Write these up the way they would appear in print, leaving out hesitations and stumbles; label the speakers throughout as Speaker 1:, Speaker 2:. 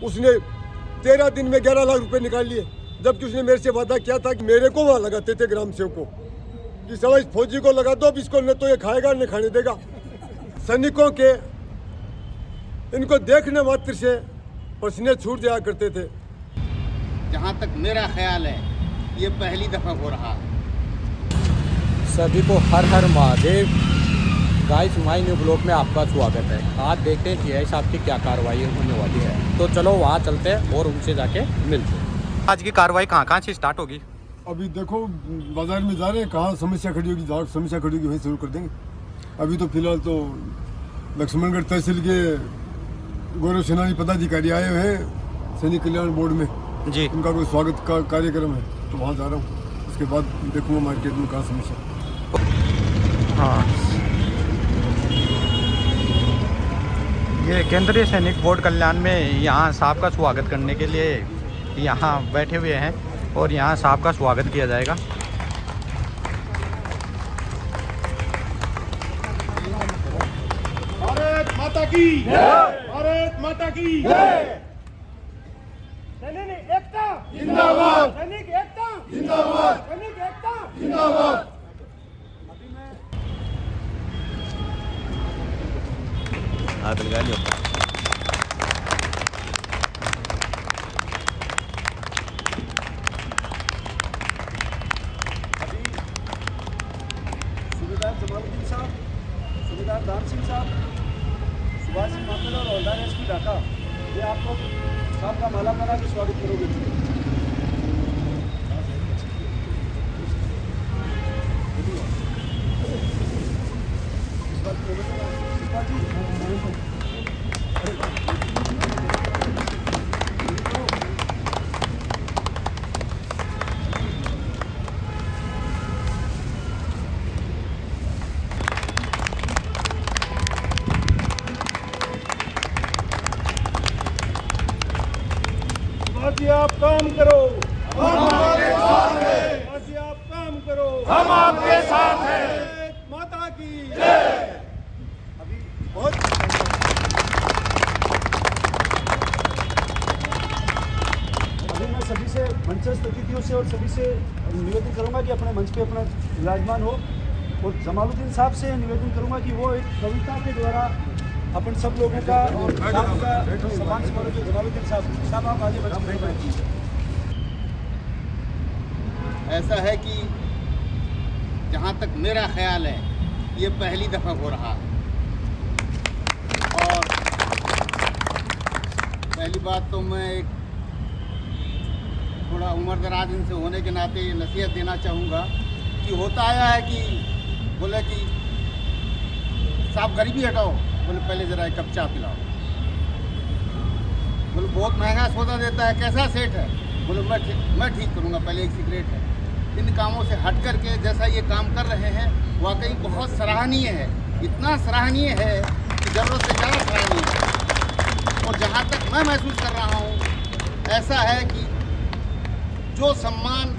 Speaker 1: उसने 13 दिन में 11 लाख रुपए निकाल लिए, जबकि उसने मेरे से वादा किया था कि मेरे को वहाँ लगाते थे ग्राम सेवकों कि साला इस फौजी को लगा दो, अब इसको न तो ये खाएगा न खाने देगा। सैनिकों के इनको देखने मात्र से पसीने छूट जाया करते थे।
Speaker 2: जहाँ तक मेरा ख्याल है ये पहली दफ़ा हो रहा है।
Speaker 3: सभी को हर हर Mahadev. Guys my new blog में आपका स्वागत है। आज देखते हैं टीआई साहब की क्या कार्रवाई होने वाली है, तो चलो वहाँ चलते हैं और उनसे जाके मिलते हैं। आज की कार्रवाई कहाँ से स्टार्ट होगी?
Speaker 1: अभी देखो बाजार में जा रहे हैं, कहाँ समस्या खड़ी होगी, जहाँ समस्या खड़ी होगी वहीं शुरू कर देंगे। अभी तो फिलहाल तो लक्ष्मणगढ़ तहसील के गौरव सेनानी पदाधिकारी आए हुए हैं सैनिक कल्याण बोर्ड में
Speaker 3: जी,
Speaker 1: उनका कोई स्वागत का कार्यक्रम है, तो वहाँ जा रहा हूँ। उसके बाद देखूँगा मार्केट में कहाँ समस्या।
Speaker 3: हाँ, ये केंद्रीय सैनिक बोर्ड कल्याण में यहाँ साहब का स्वागत करने के लिए यहाँ बैठे हुए हैं और यहाँ साहब का स्वागत किया जाएगा।
Speaker 4: भारत माता की जय, भारत माता की जय। सैनिक एकता जिंदाबाद, सैनिक एकता जिंदाबाद, सैनिक एकता जिंदाबाद।
Speaker 3: हाथ लगा लियो।
Speaker 4: सूबेदार जमालुद्दीन साहब, सूबेदार दान सिंह साहब, सुभाष सिंह माथुर और हवलदार एसपी ढाका, ये आपको साहब का माला करा के स्वागत करोगे। जी आप काम करो, हम आपके साथ हैं। जी आप काम करो, हम आपके साथ हैं। माता की जय। अभी बहुत अभी मैं सभी से मंचस्थ अतिथियों से और सभी से निवेदन करूंगा कि अपने मंच पे अपना विराजमान हो, और जमालुद्दीन साहब से निवेदन करूंगा कि वो एक कविता के द्वारा अपन सब लोगों का और आपका सम्मान करोगे। जमालुद्दीन साहब आप आगे बढ़िए।
Speaker 2: ऐसा है कि जहाँ तक मेरा ख्याल है ये पहली दफ़ा हो रहा है। और पहली बात तो मैं एक थोड़ा उम्र दराज इनसे होने के नाते नसीहत देना चाहूँगा कि होता आया है कि बोले कि साहब गरीबी हटाओ, बोले पहले ज़रा एक कप चाय पिलाओ। बोले बहुत महंगा सौदा देता है, कैसा सेठ है? बोले मैं ठीक करूँगा, पहले एक सिगरेट है। इन कामों से हट करके जैसा ये काम कर रहे हैं वाकई बहुत सराहनीय है, इतना सराहनीय है कि ज़रूरत से ज़्यादा सराहनीय है। और जहाँ तक मैं महसूस कर रहा हूँ ऐसा है कि जो सम्मान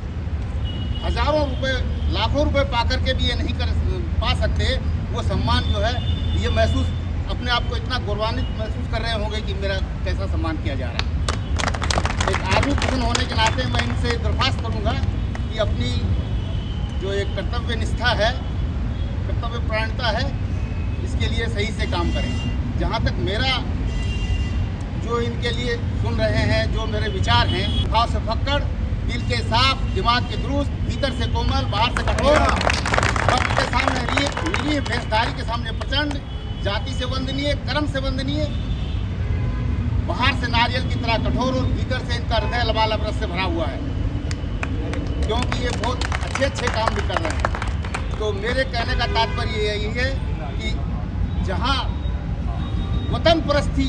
Speaker 2: हज़ारों रुपए लाखों रुपए पा करके भी ये नहीं पा सकते, वो सम्मान जो है ये महसूस अपने आप को इतना गौरवान्वित महसूस कर रहे होंगे कि मेरा कैसा सम्मान किया जा रहा है। एक आर्मी पर्सन होने के नाते मैं इनसे दरख्वास्त करूँगा कि अपनी जो एक कर्तव्य निष्ठा है, कर्तव्य प्राणता है, इसके लिए सही से काम करें। जहाँ तक मेरा जो इनके लिए सुन रहे हैं, जो मेरे विचार हैं, भाव से फक्कड़, दिल के साफ, दिमाग के दुरुस्त, भीतर से कोमल, बाहर से कठोर, वक्त के सामने निरीह, भेषधारी के सामने प्रचंड, जाति से वंदनीय, कर्म से वंदनीय, बाहर से नारियल की तरह कठोर और भीतर से इनका हृदय लबालब रस से भरा हुआ है, क्योंकि ये बहुत अच्छे काम भी कर रहे हैं। तो मेरे कहने का तात्पर्य यही है कि जहाँ वतन परस्ती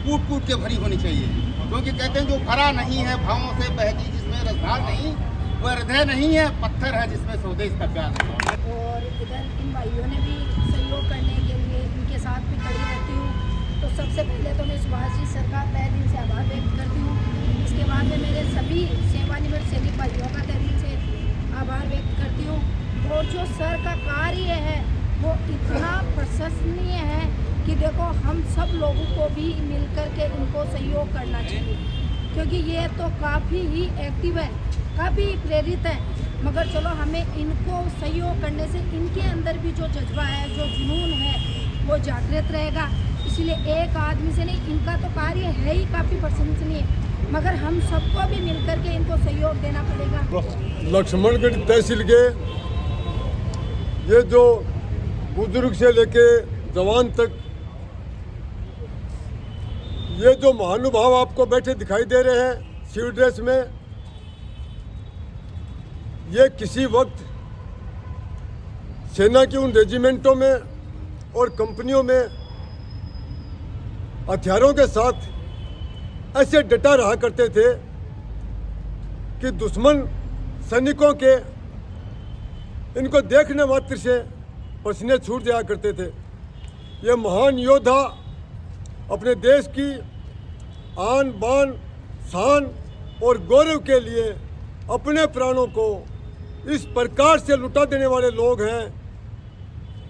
Speaker 2: कूट कूट के भरी होनी चाहिए, क्योंकि कहते हैं जो भरा नहीं है भावों से बहती जिसमें रसधार नहीं, वह हृदय नहीं है, पत्थर है जिसमें स्वदेश का प्यार है।
Speaker 5: और इधर इन भाइयों ने भी सहयोग करने के लिए इनके साथ भी खड़ी रहती हूँ। तो सबसे पहले तो मैं सुभाष जी सर का तहे दिल से आभार व्यक्त करती हूँ। इसके बाद में मेरे सभी सेवानिवृत्त सैनिक भाइयों का तहे दिल से आभार व्यक्त करती हूँ। और जो सर का कार्य है वो इतना प्रशंसनीय है कि देखो हम सब लोगों को भी भी मिलकर के इनको सहयोग करना चाहिए, क्योंकि ये तो काफ़ी ही एक्टिव है, काफ़ी प्रेरित है, मगर चलो हमें इनको सहयोग करने से इनके अंदर भी जो जज्बा है, जो जुनून है, वो जागृत रहेगा। इसलिए एक आदमी से नहीं, इनका तो कार्य है ही काफ़ी प्रशंसनीय, मगर हम सबको भी मिलकर के इनको सहयोग देना पड़ेगा।
Speaker 1: लक्ष्मणगढ़ तहसील के ये जो बुजुर्ग से लेके जवान तक ये जो महानुभाव आपको बैठे दिखाई दे रहे हैं सिविल ड्रेस में, ये किसी वक्त सेना की उन रेजिमेंटों में और कंपनियों में हथियारों के साथ ऐसे डटा रहा करते थे कि दुश्मन सैनिकों के इनको देखने मात्र से पसीने छूट जाया करते थे। ये महान योद्धा अपने देश की आन बान शान और गौरव के लिए अपने प्राणों को इस प्रकार से लुटा देने वाले लोग हैं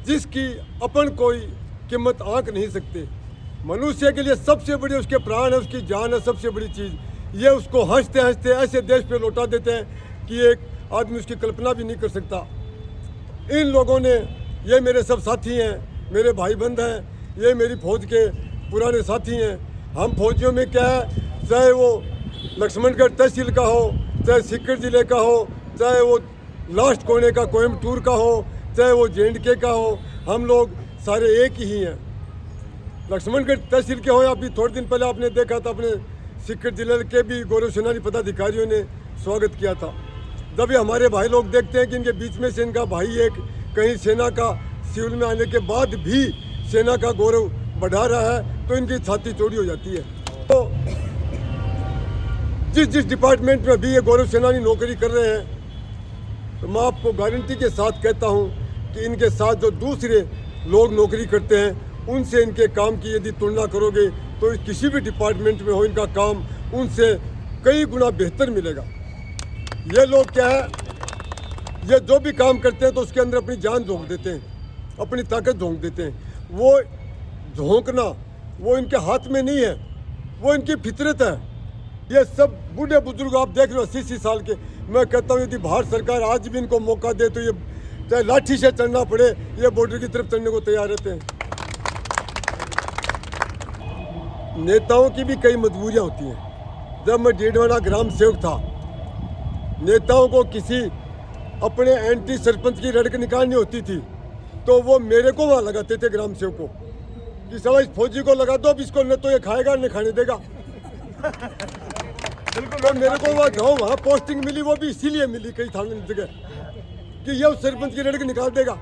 Speaker 1: जिसकी अपन कोई कीमत आंक नहीं सकते। मनुष्य के लिए सबसे बड़ी उसके प्राण है, उसकी जान है सबसे बड़ी चीज़। ये उसको हंसते हंसते ऐसे देश पे लौटा देते हैं कि एक आदमी उसकी कल्पना भी नहीं कर सकता। इन लोगों ने, ये मेरे सब साथी हैं, मेरे भाई बंद हैं, ये मेरी फौज के पुराने साथी हैं। हम फौजियों में क्या है, चाहे वो लक्ष्मणगढ़ तहसील का हो, चाहे सीकर ज़िले का हो, चाहे वो लास्ट कोने का कोयम्बटूर का हो, चाहे वो JNK का हो, हम लोग सारे एक ही हैं। लक्ष्मणगढ़ तहसील के हो या अभी थोड़े दिन पहले आपने देखा था अपने सीकर जिले के भी गौरव सेनानी पदाधिकारियों ने स्वागत किया था। जब ये हमारे भाई लोग देखते हैं कि इनके बीच में से इनका भाई एक कहीं सेना का सिविल में आने के बाद भी सेना का गौरव बढ़ा रहा है, तो इनकी छाती चौड़ी हो जाती है। तो जिस डिपार्टमेंट में भी ये गौरव सेनानी नौकरी कर रहे हैं, तो मैं आपको गारंटी के साथ कहता हूँ कि इनके साथ जो दूसरे लोग नौकरी करते हैं उनसे इनके काम की यदि तुलना करोगे तो किसी भी डिपार्टमेंट में हो इनका काम उनसे कई गुना बेहतर मिलेगा। ये लोग क्या है, ये जो भी काम करते हैं तो उसके अंदर अपनी जान झोंक देते हैं, अपनी ताकत झोंक देते हैं। वो झोंकना वो इनके हाथ में नहीं है, वो इनकी फितरत है। ये सब बूढ़े बुजुर्ग आप देख रहे हो 80 साल के, मैं कहता हूँ यदि भारत सरकार आज भी इनको मौका दे तो ये चाहे लाठी से चढ़ना पड़े, ये बॉर्डर की तरफ चढ़ने को तैयार रहते हैं। नेताओं की भी कई मजबूरियाँ होती हैं। जब मैं डेढ़वाना ग्राम सेवक था, नेताओं को किसी अपने एंटी सरपंच की रड़क निकालनी होती थी तो वो मेरे को वहाँ लगाते थे ग्राम सेवक को कि साला इस फौजी को लगा दो, अब इसको न तो ये खाएगा न खाने देगा। बिल्कुल। तो मेरे को वहाँ पोस्टिंग मिली, वो भी इसीलिए मिली कई थाने जगह कि ये उस सरपंच की रड़क निकाल देगा,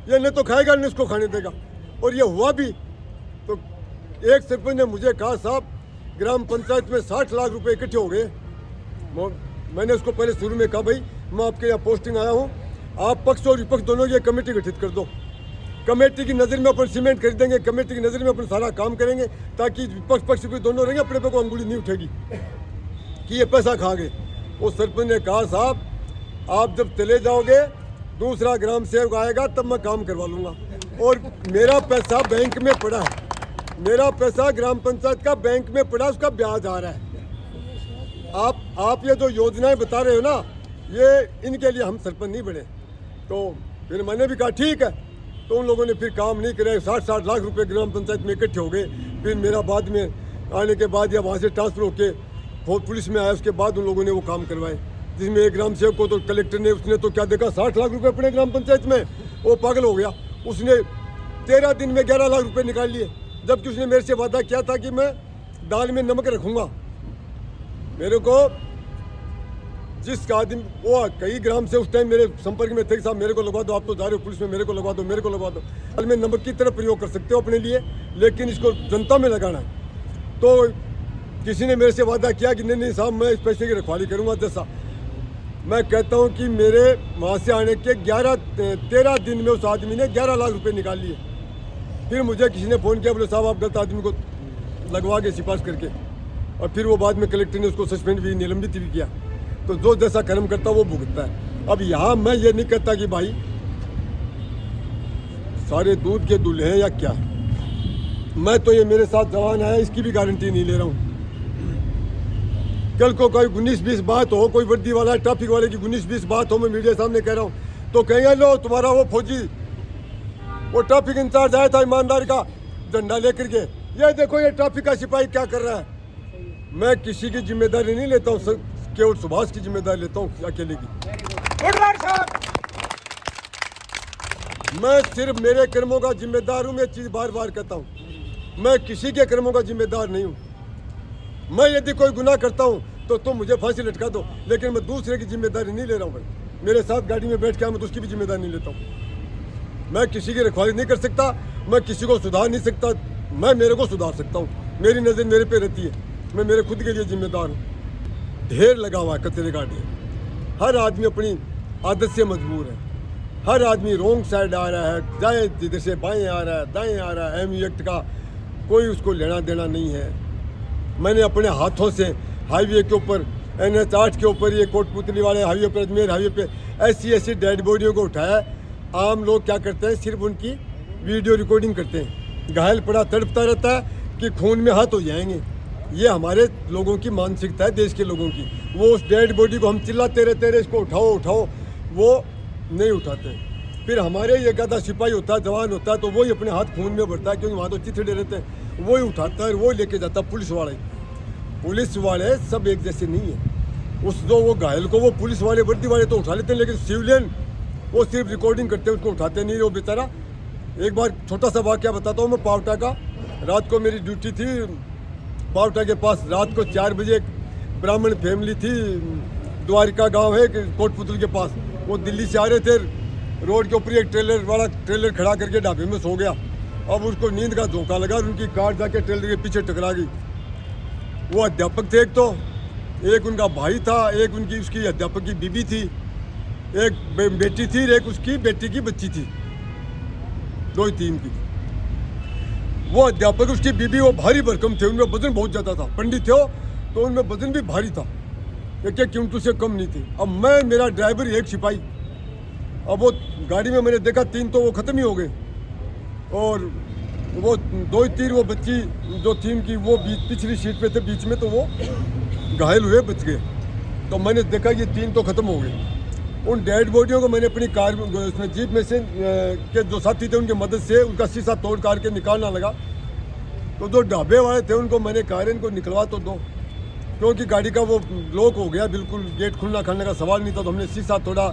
Speaker 1: ये न तो खाएगा न इसको खाने देगा। और ये हुआ भी। तो एक सरपंच ने मुझे कहा, साहब ग्राम पंचायत में 60 लाख रुपए इकट्ठे हो गए। मैंने उसको पहले शुरू में कहा, भाई मैं आपके यहाँ पोस्टिंग आया हूँ, आप पक्ष और विपक्ष दोनों की कमेटी गठित कर दो। कमेटी की नज़र में अपन सीमेंट खरीदेंगे, कमेटी की नज़र में अपन सारा काम करेंगे ताकि विपक्ष पक्ष भी दोनों रहेंगे, अपने पे को अंगुली नहीं उठेगी कि ये पैसा खा गए। उस सरपंच ने कहा, साहब आप जब चले जाओगे दूसरा ग्राम सेवक आएगा तब मैं काम करवा लूँगा, और मेरा पैसा बैंक में पड़ा है, मेरा पैसा ग्राम पंचायत का बैंक में पड़ा, उसका ब्याज आ रहा है। आप ये जो योजनाएं बता रहे हो ना, ये इनके लिए हम सरपंच नहीं बने। तो फिर मैंने भी कहा ठीक है। तो उन लोगों ने फिर काम नहीं करे, 60 लाख रुपए ग्राम पंचायत में इकट्ठे हो गए। फिर मेरा बाद में आने के बाद या वहाँ से ट्रांसफर होके पुलिस में आया, उसके बाद उन लोगों ने वो काम करवाए, जिसमें एक ग्राम सेवक को तो कलेक्टर ने, उसने तो क्या देखा 60 लाख रुपए अपने ग्राम पंचायत में, वो पागल हो गया। उसने 13 दिन में 11 लाख रुपए निकाल लिए, जबकि उसने मेरे से वादा किया था कि मैं दाल में नमक रखूँगा। मेरे को जिस आदमी, वो कई ग्राम से उस टाइम मेरे संपर्क में थे, साहब मेरे को लगवा दो, आप तो जा रहे हो पुलिस में, मेरे को लगवा दो, मेरे को लगवा दो। दाल में नमक की तरह प्रयोग कर सकते हो अपने लिए, लेकिन इसको जनता में लगाना है। तो किसी ने मेरे से वादा किया कि नहीं साहब मैं इस पैसे की रखवाली करूँगा। जैसा मैं कहता हूँ कि मेरे वहाँ से आने के 13 दिन में उस आदमी ने 11 लाख रुपए निकाल लिए। फिर मुझे किसी ने फ़ोन किया, बोले साहब आप गलत आदमी को लगवा के सिफारिश करके, और फिर वो बाद में कलेक्टर ने उसको सस्पेंड भी, निलंबित भी किया। तो जो जैसा कर्म करता वो भुगतता है। अब यहाँ मैं ये नहीं कहता कि भाई सारे दूध के दूल्हे हैं या क्या, मैं तो ये मेरे साथ जवान आया इसकी भी गारंटी नहीं ले रहा हूँ। कल को कोई 19-20 बात हो, कोई वर्दी वाला ट्रैफिक वाले की 19-20 बात हो, मैं मीडिया सामने कह रहा हूँ, तो कहेंगे लो तुम्हारा वो फौजी वो ट्रैफिक इंचार्ज आया था ईमानदार का झंडा लेकर के, ये देखो ये ट्रैफिक का सिपाही क्या कर रहा है। मैं किसी की जिम्मेदारी नहीं लेता हूँ, केवल सुभाष की जिम्मेदारी लेता हूँ अकेले की। मैं सिर्फ मेरे कर्मों का जिम्मेदार हूँ। मैं चीज़ बार बार कहता हूँ, मैं किसी के कर्मों का जिम्मेदार नहीं हूँ। मैं यदि कोई गुनाह करता हूँ तो तुम मुझे फांसी लटका दो, लेकिन मैं दूसरे की जिम्मेदारी नहीं ले रहा हूँ भाई। मेरे साथ गाड़ी में बैठ के मैं तो उसकी भी जिम्मेदारी नहीं लेता हूँ। मैं किसी की रखवाली नहीं कर सकता, मैं किसी को सुधार नहीं सकता, मैं मेरे को सुधार सकता हूँ। मेरी नज़र मेरे पे रहती है, मैं मेरे खुद के लिए जिम्मेदार हूँ। ढेर लगा हुआ है कचरे का ढेर। हर आदमी अपनी आदत से मजबूर है। हर आदमी रोंग साइड आ रहा है, जाए जिधर से बाएं आ रहा है, दाएं आ रहा है। एमयू एक्ट का कोई उसको लेना देना नहीं है। मैंने अपने हाथों से हाईवे के ऊपर NH 8 के ऊपर ये कोटपुतली वाले हाईवे पर, अजमेर हाईवे पे ऐसी डेड बॉडियों को उठाया। आम लोग क्या करते हैं, सिर्फ उनकी वीडियो रिकॉर्डिंग करते हैं। घायल पड़ा तड़पता रहता है कि खून में हाथ हो जाएंगे। ये हमारे लोगों की मानसिकता है, देश के लोगों की। वो उस डेड बॉडी को हम चिल्लाते रहते रहे, इसको उठाओ उठाओ, वो नहीं उठाते। फिर हमारे ये गधा सिपाही होता है, जवान होता है, तो वही अपने हाथ खून में भरता है, क्योंकि वहाँ तो चिथड़े रहते हैं। वही उठाता है, वो लेके जाता है। पुलिस वाले सब एक जैसे नहीं है। उस जो वो घायल को वो पुलिस वाले वर्दी वाले तो उठा लेते हैं, लेकिन सिविलियन वो सिर्फ रिकॉर्डिंग करते हैं, उसको उठाते नहीं। वो बेचारा, एक बार छोटा सा वाक़या बताता हूँ मैं पावटा का। रात को मेरी ड्यूटी थी पावटा के पास। रात को 4 बजे एक ब्राह्मण फैमिली थी, द्वारिका गांव है कोटपुतल के पास। वो दिल्ली से आ रहे थे, रोड के ऊपर एक ट्रेलर खड़ा करके ढाबे में सो गया। अब उसको नींद का धोखा लगा और उनकी कार जाके ट्रेलर के पीछे टकरा गई। वो अध्यापक थे, एक उनका भाई था, एक उनकी उसकी अध्यापक की बीबी थी, एक बेटी थी, एक उसकी बेटी की बच्ची थी, 2-3 की। वो अध्यापक उसकी बीबी वो भारी भरकम थे, उनमें वजन बहुत ज़्यादा था। पंडित थे तो उनमें वजन भी भारी था, एक क्विंटल से कम नहीं थी। अब मैं, मेरा ड्राइवर, एक सिपाही। अब वो गाड़ी में मैंने देखा 3 तो वो ख़त्म ही हो गए, और वो 2-3 वो बच्ची जो थी उनकी वो पिछली सीट पे थे बीच में, तो वो घायल हुए, बच गए। तो मैंने देखा ये 3 तो ख़त्म हो गए। उन डेड बॉडियों को मैंने अपनी कार में, उसमें जीप में से के जो साथी थे उनकी मदद से उनका शीशा तोड़ कार के निकालना लगा। तो जो ढाबे वाले थे उनको मैंने कहा इनको निकलवा तो दो, क्योंकि गाड़ी का वो लॉक हो गया, बिल्कुल गेट खुलना खाने का सवाल नहीं था। तो हमने शीशा तोड़ा,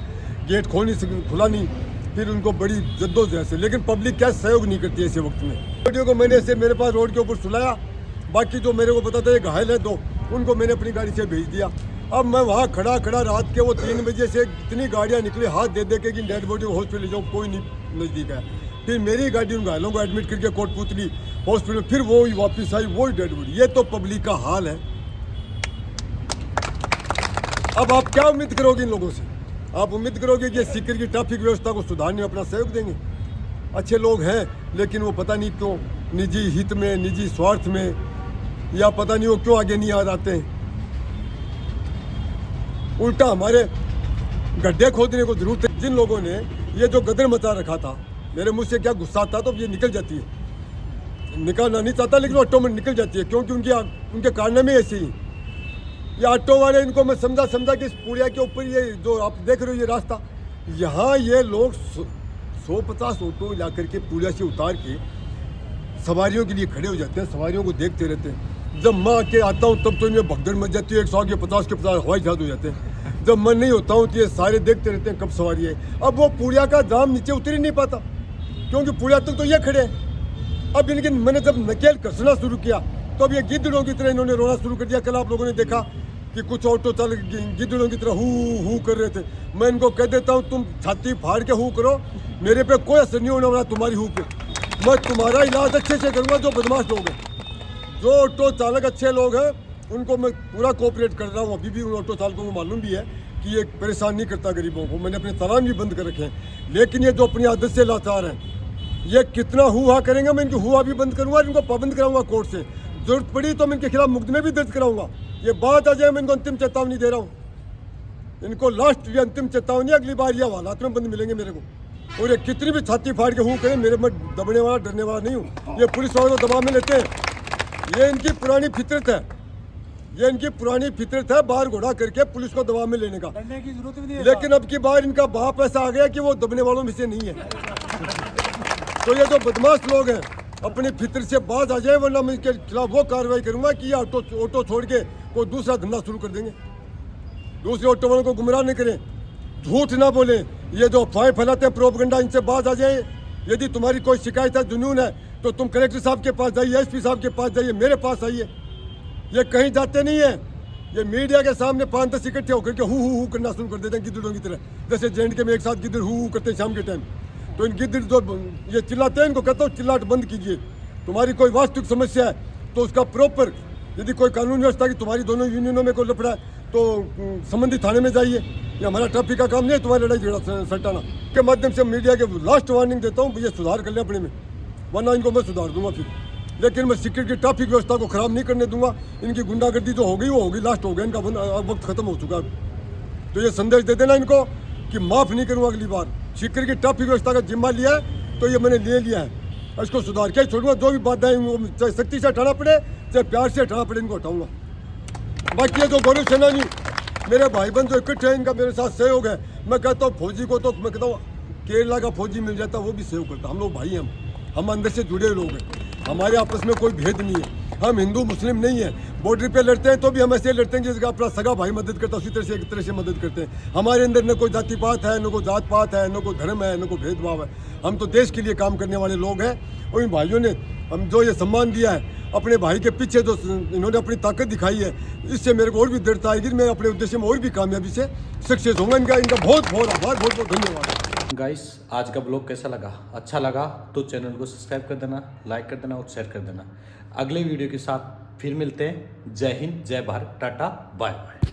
Speaker 1: गेट खुला नहीं। फिर उनको बड़ी जद्दोजहद से, लेकिन पब्लिक क्या सहयोग नहीं करती ऐसे वक्त में। बॉडियों को मैंने ऐसे मेरे पास रोड के ऊपर सुलाया। बाकी जो मेरे को पता था ये घायल है 2, उनको मैंने अपनी गाड़ी से भेज दिया। अब मैं वहाँ खड़ा रात के वो 3 बजे से इतनी गाड़ियाँ निकली, हाथ दे के कि डेड बॉडी हॉस्पिटल ले जाऊँ, कोई नहीं नज़दीक है। फिर मेरी गाड़ी उन घायलों को एडमिट करके कोटपुतली हॉस्पिटल, फिर वो ही वापस आई, वही डेड बॉडी। ये तो पब्लिक का हाल है। अब आप क्या उम्मीद करोगे इन लोगों से? आप उम्मीद करोगे कि सीकर की ट्रैफिक व्यवस्था को सुधारने में अपना सहयोग देंगे? अच्छे लोग हैं, लेकिन वो पता नहीं क्यों निजी हित में, निजी स्वार्थ में, या पता नहीं वो क्यों आगे नहीं आ जाते हैं। उल्टा हमारे गड्ढे खोदने को जरूरत है। जिन लोगों ने ये जो गदर मचा रखा था, मेरे मुझ से क्या गुस्सा था, तो ये निकल जाती है। निकालना नहीं चाहता, लेकिन वो ऑटोमेटिक निकल जाती है, क्योंकि उनके कारनामे ऐसे ही। ये ऑटो वाले, इनको मैं समझा कि इस पुलिया के ऊपर ये जो आप देख रहे हो ये रास्ता, यहाँ ये लोग 150 ऑटो ला करके पुलिया से उतार के सवारियों के लिए खड़े हो जाते हैं, सवारियों को देखते रहते हैं। जब मैं आके आता हूँ तब तो इनमें भगदड़ मच जाती है, 100 के 50 हवाई जहाज हो जाते हैं। जब मैं नहीं होता हूँ तो ये सारे देखते रहते हैं कब सवारी है। अब वो पुलिया का जाम नीचे उतर ही नहीं पाता, क्योंकि पुलिया तक तो ये खड़े हैं। अब इनके मैंने जब नकेल कसना शुरू किया तो अब ये गिद्धड़ों की तरह इन्होंने रोना शुरू कर दिया। कल आप लोगों ने देखा कि कुछ ऑटो चालक गिद्धड़ों की तरह हू कर रहे थे। मैं इनको कह देता हूँ तुम छाती फाड़ के हू करो, मेरे पे कोई असर नहीं होने वाला तुम्हारी हू पे। मैं तुम्हारा इलाज अच्छे से करूँगा। जो बदमाश लोग हैं, जो ऑटो चालक अच्छे लोग हैं, उनको मैं पूरा कोऑपरेट कर रहा हूँ। अभी भी उन ऑटो चालकों को मालूम भी है कि ये परेशान नहीं करता गरीबों को। मैंने अपने चालान भी बंद कर रखे हैं। लेकिन ये जो अपनी आदत से लाचार हैं, ये कितना हुआ करेंगे, मैं इनकी हुआ भी बंद करूँगा, इनको पाबंद कराऊंगा कोर्ट से। जरूरत पड़ी तो मैं इनके खिलाफ मुकदमे भी दर्ज कराऊंगा। ये बात आ जाए, मैं इनको अंतिम चेतावनी दे रहा हूँ। इनको लास्ट ये अंतिम चेतावनी, अगली बार ये हालात में बंद मिलेंगे मेरे को। और ये कितनी भी छाती फाड़ के हूँ करें, मेरे में दबने वाला डरने वाला नहीं हूँ। ये पुलिस वालों को दबाव में लेते हैं, ये इनकी पुरानी फितरत है, ये इनकी पुरानी फितरत है बाहर घोड़ा करके पुलिस को दबाव में लेने का।
Speaker 4: डरने की जरूरत भी नहीं है।
Speaker 1: लेकिन अब की बार इनका बाप ऐसा आ गया कि वो दबने वालों में से नहीं है। तो ये जो बदमाश लोग हैं अपनी फितर से बाज आ जाए, वरना मैं इनके खिलाफ वो कार्रवाई करूंगा कि ये ऑटो छोड़ के कोई दूसरा धंधा शुरू कर देंगे। दूसरे ऑटो वालों को गुमराह नहीं करें, झूठ ना बोले, ये जो अफवाहें फैलाते हैं प्रोपगंडा, इनसे बाज आ जाए। यदि तुम्हारी कोई शिकायत है, जुनून है, तो तुम कलेक्टर साहब के पास जाइए, एसपी साहब के पास जाइए, मेरे पास आइए। ये कहीं जाते नहीं है, ये मीडिया के सामने 5-10 इकट्ठे होकर के हु करना शुरू कर देते हैं गिद्दड़ों की तरह। जैसे जेएंडके में एक साथ गिद्दड़ हु करते हैं शाम के टाइम। तो इन गिद्दड़ जो ये चिल्लाते हैं, इनको कहता हूँ चिल्लाट बंद कीजिए। तुम्हारी कोई वास्तविक समस्या है तो उसका प्रॉपर, यदि कोई कानून व्यवस्था की तुम्हारी दोनों यूनियनों में कोई लफड़ा है तो संबंधित थाने में जाइए। ये हमारा ट्रैफिक का काम नहीं है तुम्हारी लड़ाई झगड़ा सटाना। के माध्यम से मीडिया के लास्ट वार्निंग देता हूँ, ये सुधार कर ले अपने में, वरना इनको मैं सुधार दूंगा फिर। लेकिन मैं सिक्योरिटी ट्रैफिक व्यवस्था को खराब नहीं करने दूंगा। इनकी गुंडागर्दी जो हो गई वो होगी, लास्ट हो गया, इनका वक्त खत्म हो चुका है। तो ये संदेश दे देना इनको कि माफ़ नहीं करूँगा अगली बार। सिक्योरिटी ट्रैफिक व्यवस्था का जिम्मा लिया है तो ये मैंने ले लिया है, इसको सुधार के छोड़ूंगा। जो भी बाधाएं चाहे सख्ती से हटाना पड़े चाहे प्यार से हटाना पड़े, इनको हटाऊंगा। बाकी ये जो गौरव सेनानी मेरे भाई बहन जो इकट्ठे हैं, इनका मेरे साथ सहयोग है। मैं कहता हूँ फौजी को तो मैं कहता हूँ केरला का फौजी मिल जाता वो भी सहयोग करता। हम लोग भाई हैं, हम अंदर से जुड़े लोग हैं, हमारे आपस में कोई भेद नहीं है। हम हिंदू मुस्लिम नहीं है, बॉर्डर पे लड़ते हैं तो भी हम ऐसे लड़ते हैं जैसे अपना सगा भाई मदद करता है, उसी तरह से एक तरह से मदद करते हैं। हमारे अंदर न कोई जाति पात है, न कोई जात पात है, न कोई धर्म है, न कोई भेदभाव है। हम तो देश के लिए काम करने वाले लोग हैं। और इन भाइयों ने हम जो ये सम्मान दिया है, अपने भाई के पीछे जो इन्होंने अपनी ताकत दिखाई है, इससे मेरे को और भी दृढ़ता आएगी। मैं अपने उद्देश्य में और भी कामयाबी से सक्सेस होगा। इनका बहुत बहुत आभार, बहुत बहुत धन्यवाद।
Speaker 3: गाइस, आज का ब्लॉग कैसा लगा? अच्छा लगा तो चैनल को सब्सक्राइब कर देना, लाइक कर देना और शेयर कर देना। अगले वीडियो के साथ फिर मिलते हैं। जय हिंद, जय भारत, टाटा, बाय बाय।